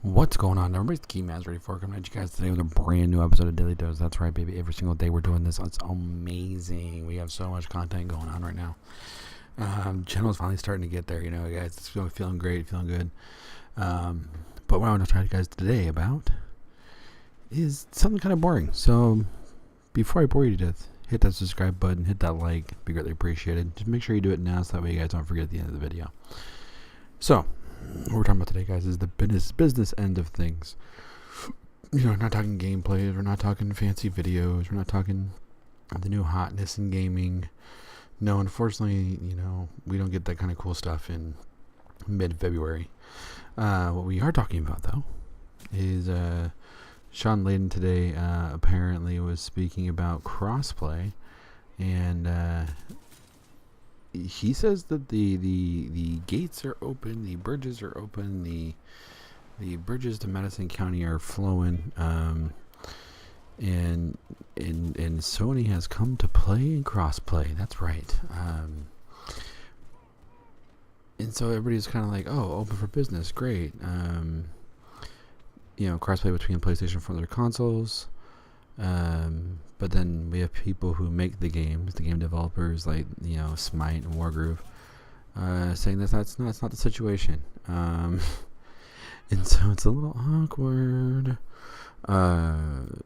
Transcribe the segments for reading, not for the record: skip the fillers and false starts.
What's going on? Everybody's Key Man's ready for coming at you guys today with a brand new episode of Daily Dose. That's right, baby. Every single day we're doing this. It's amazing. We have so much content going on right now. Channel's finally starting to get there, guys. It's feeling great, feeling good. But what I want to talk to you guys today about is something kind of boring. So before I bore you to death, hit that subscribe button, hit that like, be greatly appreciated. Just make sure you do it now so that way you guys don't forget at the end of the video. So what we're talking about today, guys, is the business end of things. We're not talking gameplay. We're not talking fancy videos. We're not talking the new hotness in gaming. No, unfortunately, we don't get that kind of cool stuff in mid-February. What we are talking about, though, is Sean Layden today apparently was speaking about crossplay, and he says that the gates are open, the bridges are open, the bridges to Madison County are flowing, and Sony has come to play in crossplay. That's right. And so everybody's kind of like, oh, open for business, great. Crossplay between PlayStation 4 and their consoles. But then we have people who make the games, the game developers like Smite and Wargroove, saying that's not the situation. And so it's a little awkward. And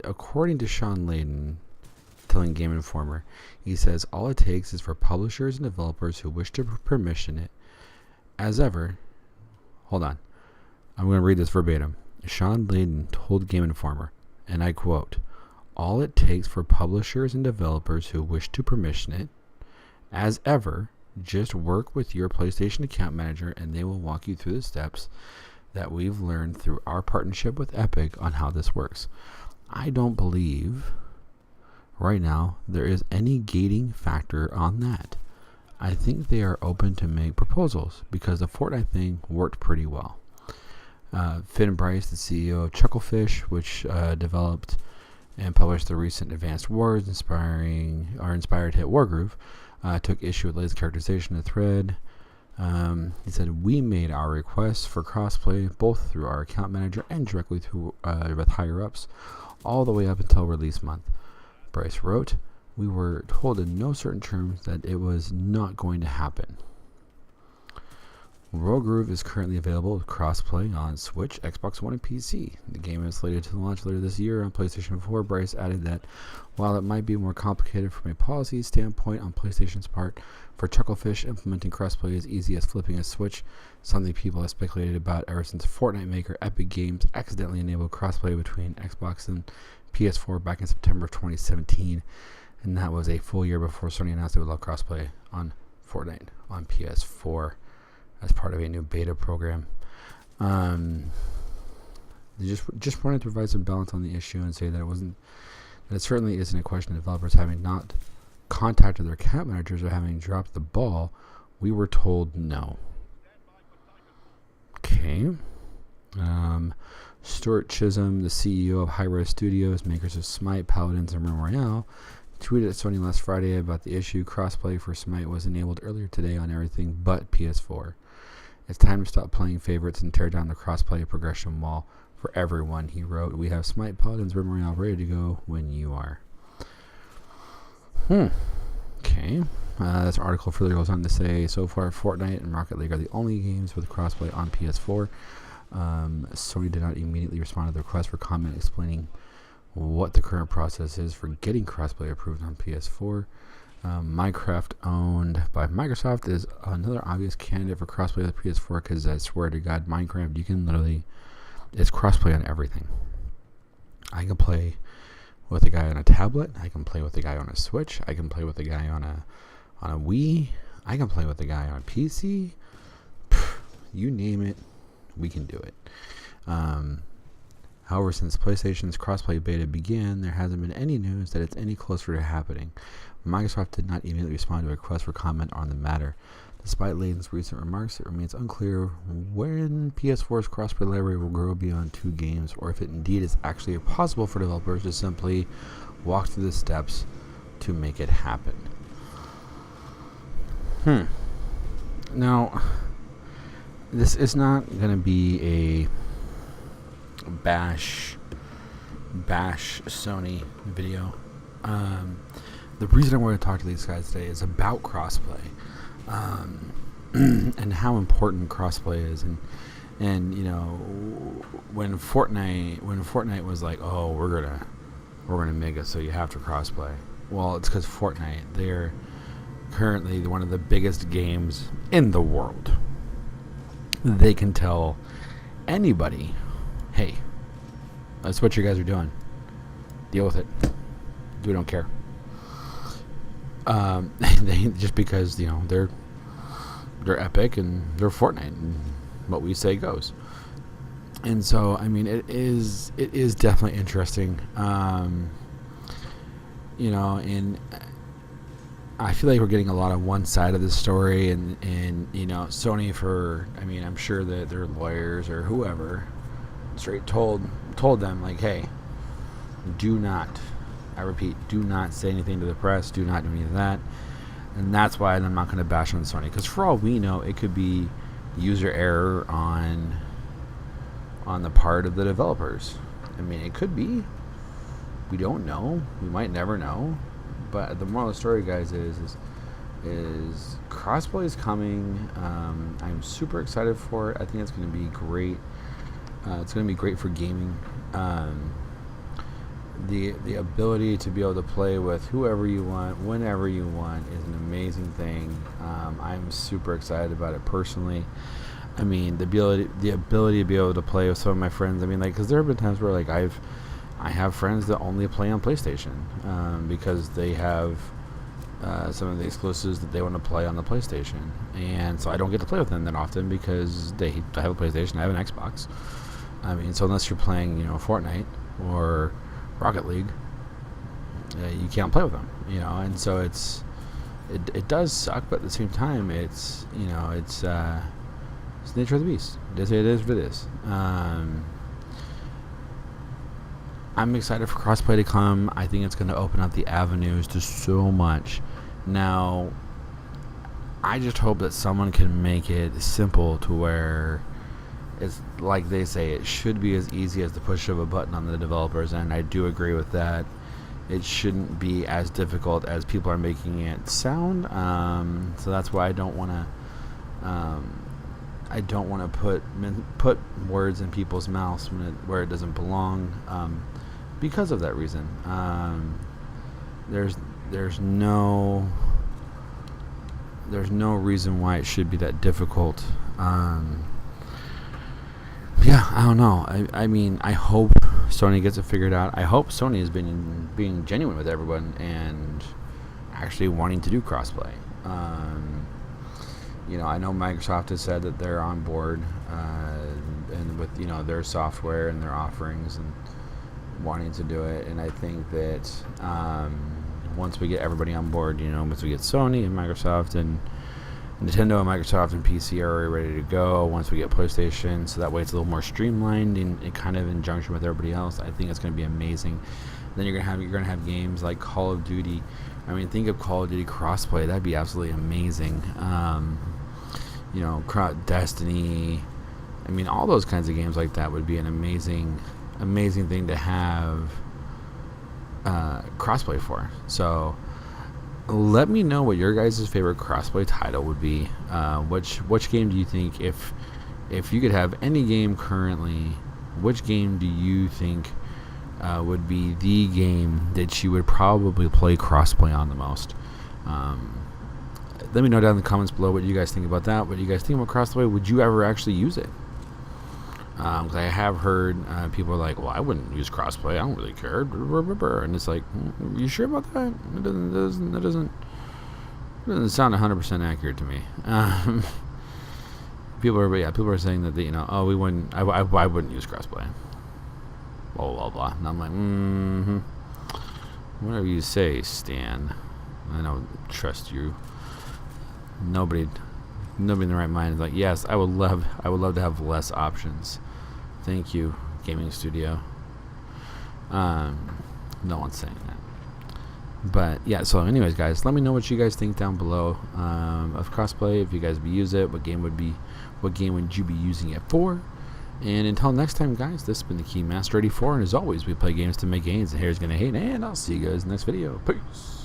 according to Sean Layden, telling Game Informer, he says all it takes is for publishers and developers who wish to permission it. As ever, hold on, I'm going to read this verbatim. Sean Layden told Game Informer, and I quote, all it takes for publishers and developers who wish to permission it, as ever, just work with your PlayStation account manager and they will walk you through the steps that we've learned through our partnership with Epic on how this works. I don't believe right now there is any gating factor on that. I think they are open to make proposals because the Fortnite thing worked pretty well. Finn Bryce, the CEO of Chucklefish, which developed and published the recent Advanced Wars inspired hit Wargroove, took issue with latest characterization of the thread. He said, we made our requests for crossplay both through our account manager and directly through with higher-ups all the way up until release month. Bryce wrote, we were told in no certain terms that it was not going to happen. Wargroove is currently available with crossplay on Switch, Xbox One, and PC. The game is slated to launch later this year on PlayStation 4. Bryce added that while it might be more complicated from a policy standpoint on PlayStation's part, for Chucklefish, implementing crossplay is easy as flipping a switch, something people have speculated about ever since Fortnite maker Epic Games accidentally enabled crossplay between Xbox and PS4 back in September of 2017, and that was a full year before Sony announced they would allow crossplay on Fortnite on PS4 as part of a new beta program. They just wanted to provide some balance on the issue and say that it certainly isn't a question of developers having not contacted their account managers or having dropped the ball. We were told no. Okay. Stuart Chisholm, the CEO of Hi-Res Studios, makers of Smite, Paladins, and Realm Royale, tweeted at Sony last Friday about the issue. Crossplay for Smite was enabled earlier today on everything but PS4. It's time to stop playing favorites and tear down the crossplay progression wall for everyone, he wrote. We have Smite, Paladins, Realm Royale ready to go when you are. Okay. This article further goes on to say, so far Fortnite and Rocket League are the only games with crossplay on PS4. Sony did not immediately respond to the request for comment explaining what the current process is for getting crossplay approved on PS4. Minecraft, owned by Microsoft, is another obvious candidate for crossplay with PS4 because I swear to God, Minecraft, you can literally, it's crossplay on everything. I can play with a guy on a tablet. I can play with a guy on a Switch. I can play with a guy on a Wii. I can play with a guy on a PC. You name it, we can do it. However, since PlayStation's crossplay beta began, there hasn't been any news that it's any closer to happening. Microsoft did not immediately respond to a request for comment on the matter. Despite Layden's recent remarks, it remains unclear when PS4's crossplay library will grow beyond 2 games, or if it indeed is actually possible for developers to simply walk through the steps to make it happen. Now, this is not gonna be a bash Sony video. The reason I want to talk to these guys today is about crossplay, and how important crossplay is, and you know, when Fortnite was like, oh, we're gonna make it so you have to crossplay. Well, it's because Fortnite, they're currently one of the biggest games in the world. They can tell anybody, hey, that's what you guys are doing. Deal with it. We don't care. They just because they're Epic and they're Fortnite, and what we say goes. And so, I mean, it is definitely interesting. And I feel like we're getting a lot of one side of the story, and Sony, I'm sure that their lawyers or whoever straight told them, like, hey, do not, I repeat, do not say anything to the press, do not do any of that. And that's why I'm not going to bash on Sony, because for all we know, it could be user error on the part of the developers. I mean, it could be. We don't know. We might never know. But the moral of the story, guys, is crossplay is coming. I'm super excited for it. I think it's going to be great. It's going to be great for gaming. The ability to be able to play with whoever you want, whenever you want, is an amazing thing. I'm super excited about it personally. I mean, the ability to be able to play with some of my friends. I mean, like, because there have been times where, like, I have friends that only play on PlayStation because they have some of the exclusives that they want to play on the PlayStation, and so I don't get to play with them that often because I have a PlayStation, I have an Xbox. I mean, so unless you're playing, Fortnite or Rocket League, you can't play with them, and so it does suck, but at the same time, it's the nature of the beast. It is what it is. I'm excited for crossplay to come. I think it's going to open up the avenues to so much. Now, I just hope that someone can make it simple to where it's like they say, it should be as easy as the push of a button on the developers, and I do agree with that. It shouldn't be as difficult as people are making it sound. So that's why I don't want to put words in people's mouths where it doesn't belong. Because of that reason, there's no reason why it should be that difficult. Yeah, I don't know. I mean, I hope Sony gets it figured out. I hope Sony has been being genuine with everyone and actually wanting to do crossplay. I know Microsoft has said that they're on board and with their software and their offerings and wanting to do it. And I think that once we get everybody on board, once we get Sony and Microsoft and Nintendo and Microsoft and PC are already ready to go. Once we get PlayStation, so that way it's a little more streamlined and kind of in junction with everybody else. I think it's going to be amazing. Then you're gonna have games like Call of Duty. I mean, think of Call of Duty crossplay. That'd be absolutely amazing. Destiny. I mean, all those kinds of games like that would be an amazing thing to have crossplay for. So let me know what your guys' favorite crossplay title would be. Which game do you think, if you could have any game currently, which game do you think would be the game that you would probably play crossplay on the most? Let me know down in the comments below what you guys think about that. What do you guys think about crossplay? Would you ever actually use it? Because I have heard people are like, well, I wouldn't use crossplay. I don't really care. And it's like, you sure about that? That doesn't sound 100% accurate to me. People are saying that we wouldn't. I wouldn't use crossplay. Blah blah blah. And I'm like, whatever you say, Stan. I don't trust you. Nobody in the right mind is like, yes, I would love to have less options. Thank you, gaming studio. No one's saying that. But yeah, so anyways, guys, let me know what you guys think down below of crossplay. If you guys use it, what game would What game would you be using it for? And until next time, guys, this has been the Key Master 84, and as always, we play games to make gains, and here's gonna hate, and I'll see you guys in the next video. Peace.